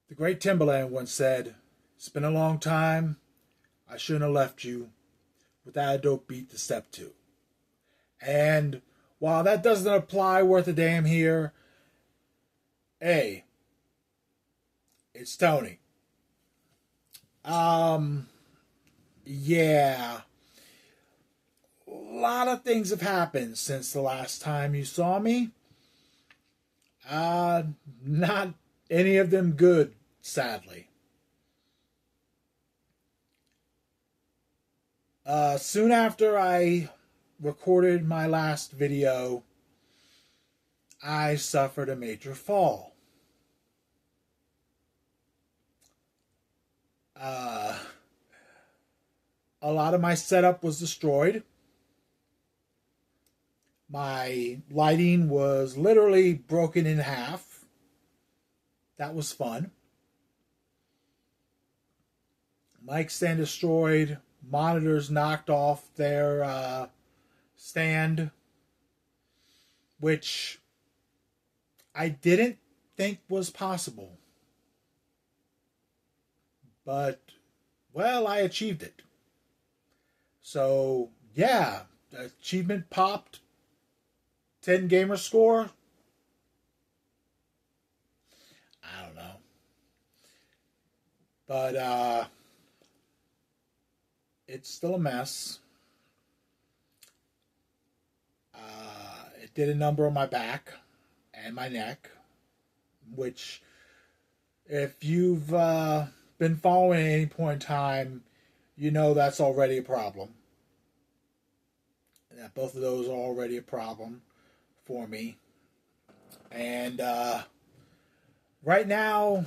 The great Timberland once said, "It's been a long time. I shouldn't have left you without a dope beat to step to." And while that doesn't apply worth a damn here, hey, it's Tony. Um, yeah. A lot of things have happened since the last time you saw me. Uh, Not any of them good, sadly. Soon after I recorded my last video, I suffered a major fall. Uh, a lot of my setup was destroyed. My lighting was literally broken in half. That was fun. Mic stand destroyed. Monitors knocked off their stand, which I didn't think was possible. But, well, I achieved it. So, yeah, achievement popped. 10 gamer score. I don't know. But, it's still a mess. It did a number on my back and my neck, which, if you've been following at any point in time, you know that's already a problem. Yeah, both of those are already a problem for me. And right now,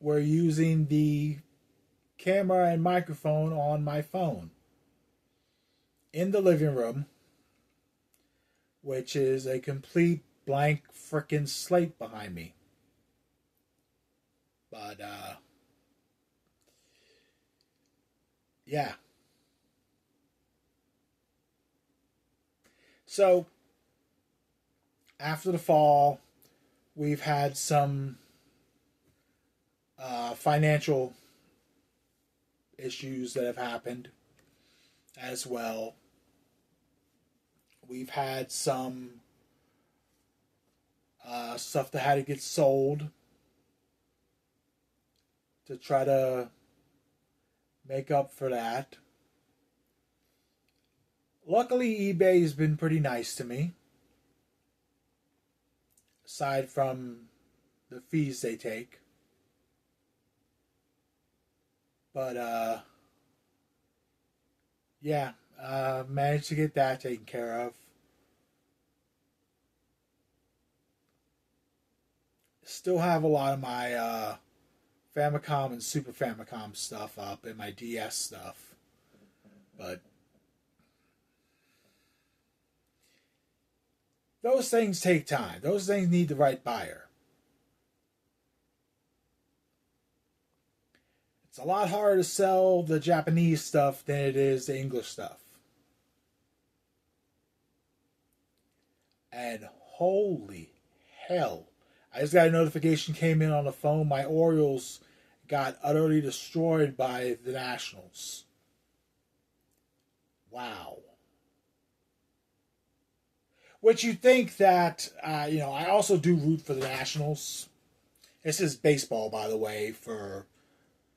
we're using the camera and microphone on my phone in the living room, which is a complete blank frickin' slate behind me. But, yeah. So, after the fall, we've had some financial issues that have happened as well. We've had some stuff that had to get sold to try to make up for that. Luckily, eBay's been pretty nice to me, aside from the fees they take. But, yeah, managed to get that taken care of. Still have a lot of my Famicom and Super Famicom stuff up and my DS stuff. But those things take time. Those things need the right buyer. It's a lot harder to sell the Japanese stuff than it is the English stuff. And holy hell, I just got a notification came in on the phone. My Orioles got utterly destroyed by the Nationals. Wow. Which you think that, I also do root for the Nationals. This is baseball, by the way, for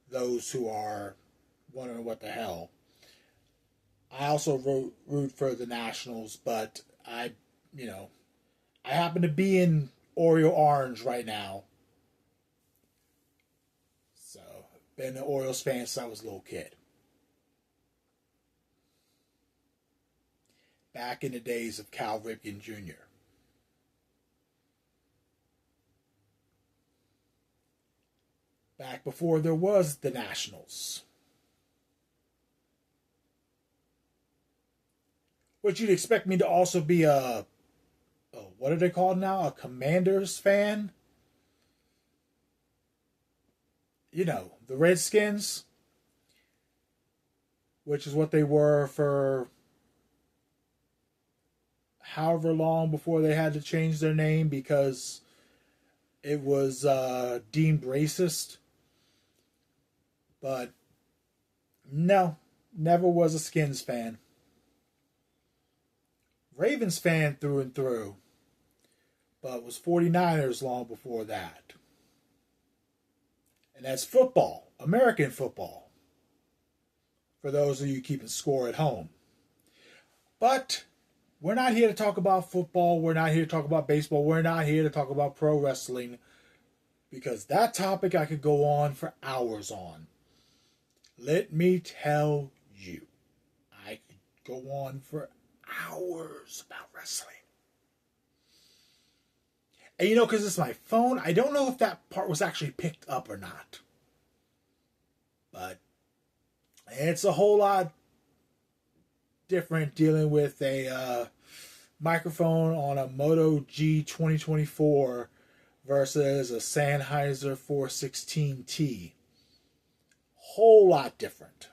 those who are wondering what the hell. I also root for the Nationals, but I happen to be in Oriole Orange right now. So, been an Orioles fan since I was a little kid. Back in the days of Cal Ripken Jr. Back before there was the Nationals. Which you'd expect me to also be what are they called now? A Commanders fan? The Redskins, which is what they were for however long before they had to change their name because it was deemed racist. But no, never was a Skins fan. Ravens fan through and through, but was 49ers long before that. And that's football, American football, for those of you keeping score at home. But we're not here to talk about football. We're not here to talk about baseball. We're not here to talk about pro wrestling, because that topic I could go on for hours on. Let me tell you, I could go on for hours about wrestling. And you know, because it's my phone, I don't know if that part was actually picked up or not. But it's a whole lot different dealing with a microphone on a Moto G 2024 versus a Sennheiser 416T. Whole lot different.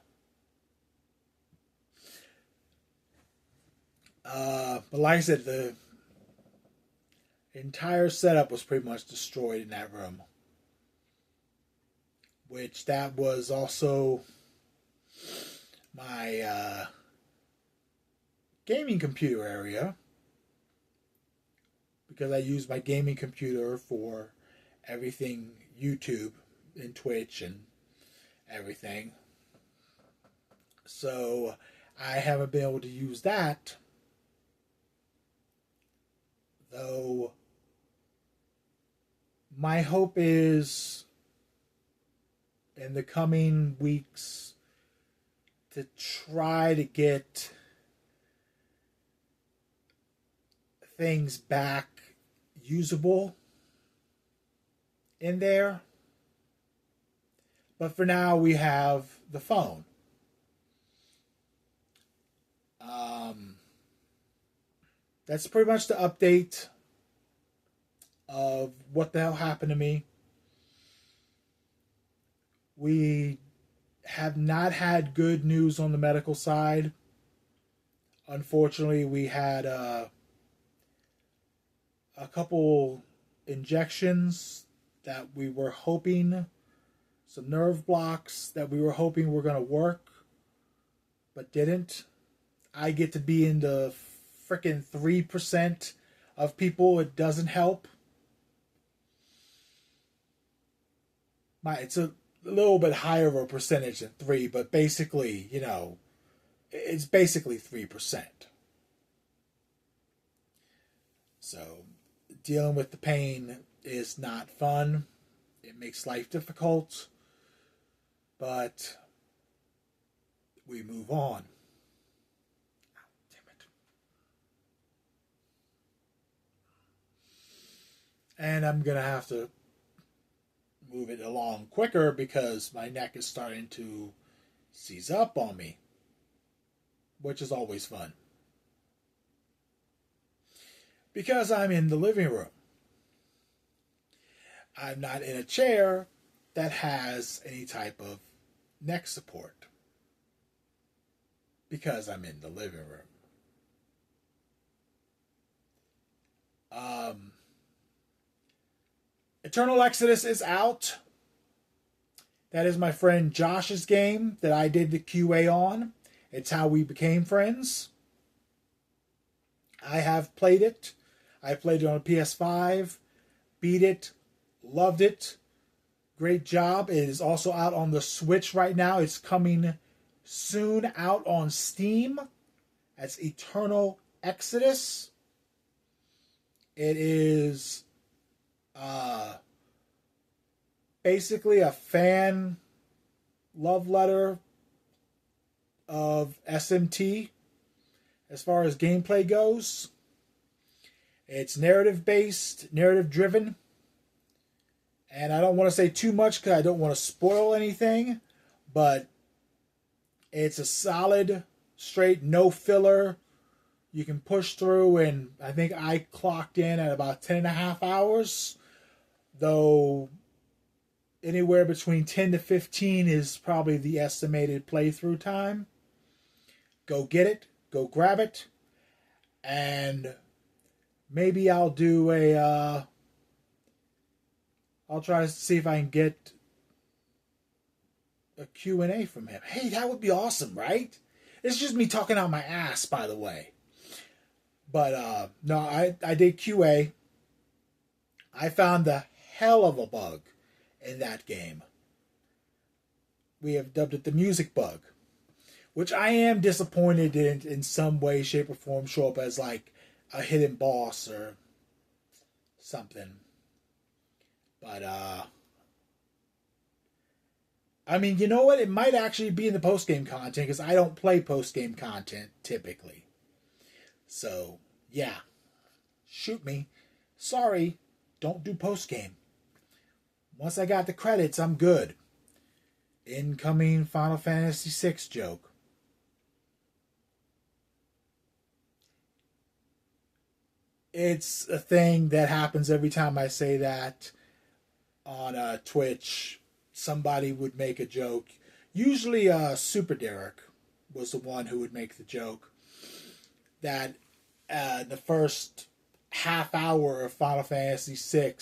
But like I said, the entire setup was pretty much destroyed in that room. Which that was also my gaming computer area. Because I use my gaming computer for everything YouTube and Twitch and everything. So I haven't been able to use that. Though my hope is in the coming weeks to try to get things back usable in there. But for now, we have the phone. That's pretty much the update of what the hell happened to me. We have not had good news on the medical side. Unfortunately, we had a couple injections that we were hoping, some nerve blocks that we were hoping were going to work, but didn't. I get to be in the freaking 3% of people it doesn't help. It's a little bit higher of a percentage than 3, but basically, you know, it's basically 3%. So, dealing with the pain is not fun. It makes life difficult. But we move on. And I'm going to have to move it along quicker because my neck is starting to seize up on me, which is always fun. Because I'm in the living room. I'm not in a chair that has any type of neck support. Because I'm in the living room. Eternal Exodus is out. That is my friend Josh's game that I did the QA on. It's how we became friends. I have played it. I played it on a PS5. Beat it. Loved it. Great job. It is also out on the Switch right now. It's coming soon out on Steam. That's Eternal Exodus. It is basically a fan love letter of SMT as far as gameplay goes. It's narrative based, narrative driven. And I don't want to say too much because I don't want to spoil anything, but it's a solid, straight, no filler. You can push through, and I think I clocked in at about 10.5 hours, though anywhere between 10 to 15 is probably the estimated playthrough time. Go get it, go grab it, and maybe I'll do a I'll try to see if I can get a Q&A from him. Hey, that would be awesome, right? It's just me talking out my ass, by the way. But no, I did QA. I found the hell of a bug in that game. We have dubbed it the music bug, which I am disappointed in some way, shape, or form show up as like a hidden boss or something. But I mean, you know what? It might actually be in the post-game content because I don't play post-game content typically. So, yeah. Shoot me. Sorry, don't do post-game. Once I got the credits, I'm good. Incoming Final Fantasy VI joke. It's a thing that happens every time I say that on Twitch. Somebody would make a joke. Usually Super Derek was the one who would make the joke that the first half hour of Final Fantasy VI,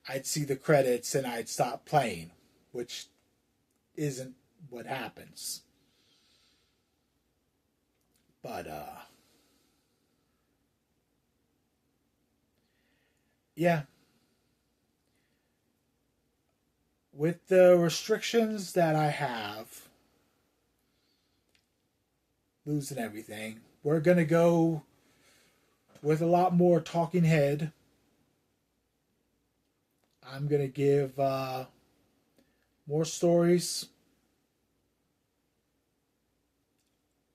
I'd see the credits and I'd stop playing, which isn't what happens. But yeah. With the restrictions that I have, losing everything, we're going to go with a lot more talking head. I'm going to give more stories.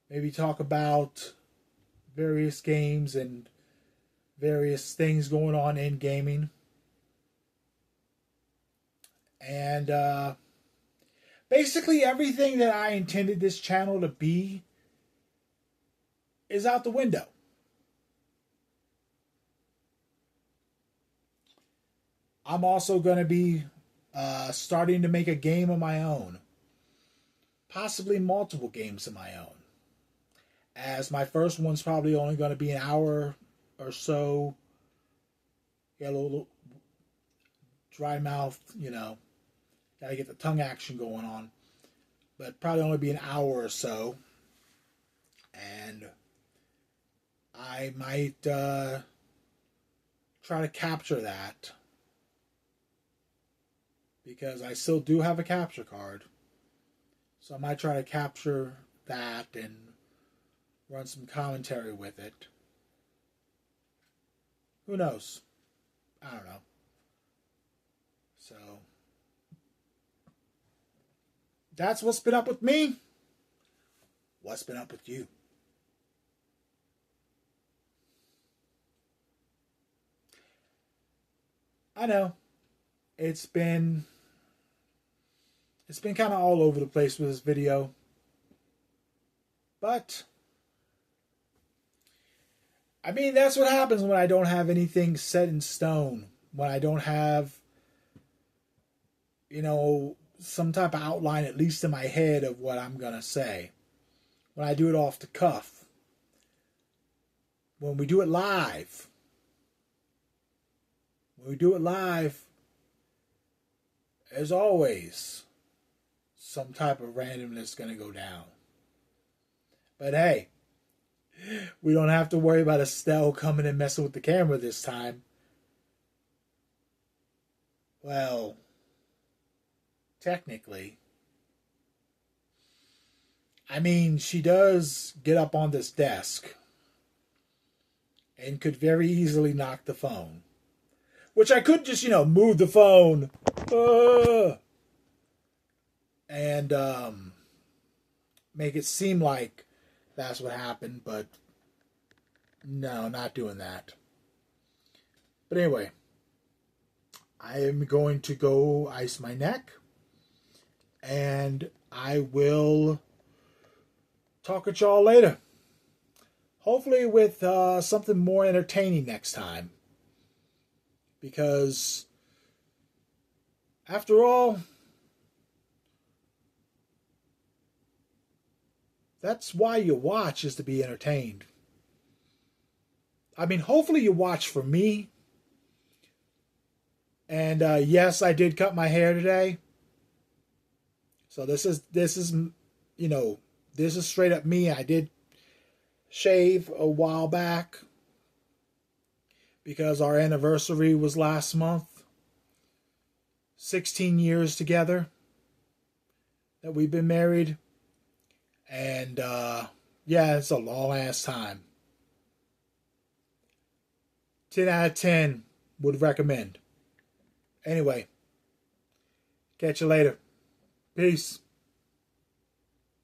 Maybe talk about various games and various things going on in gaming. And basically everything that I intended this channel to be is out the window. I'm also going to be starting to make a game of my own. Possibly multiple games of my own. As my first one's probably only going to be an hour or so. Get a little dry mouth, you know. Gotta get the tongue action going on. But probably only be an hour or so. And I might try to capture that. Because I still do have a capture card. So I might try to capture that and run some commentary with it. Who knows? I don't know. So that's what's been up with me. What's been up with you? I know. It's been kind of all over the place with this video. But I mean, that's what happens when I don't have anything set in stone. When I don't have, you know, some type of outline, at least in my head, of what I'm going to say. When I do it off the cuff. When we do it live. As always, some type of randomness going to go down. But hey, we don't have to worry about Estelle coming and messing with the camera this time. Well, technically. I mean, she does get up on this desk and could very easily knock the phone. Which I could just, move the phone. And make it seem like that's what happened, but no, not doing that. But anyway, I am going to go ice my neck, and I will talk at y'all later. Hopefully with something more entertaining next time. Because, after all, that's why you watch, is to be entertained. I mean, hopefully you watch for me. And yes, I did cut my hair today. So this is you know, this is straight up me. I did shave a while back because our anniversary was last month. 16 years together that we've been married. And yeah, it's a long ass time. 10 out of 10 would recommend. Anyway, catch you later. Peace.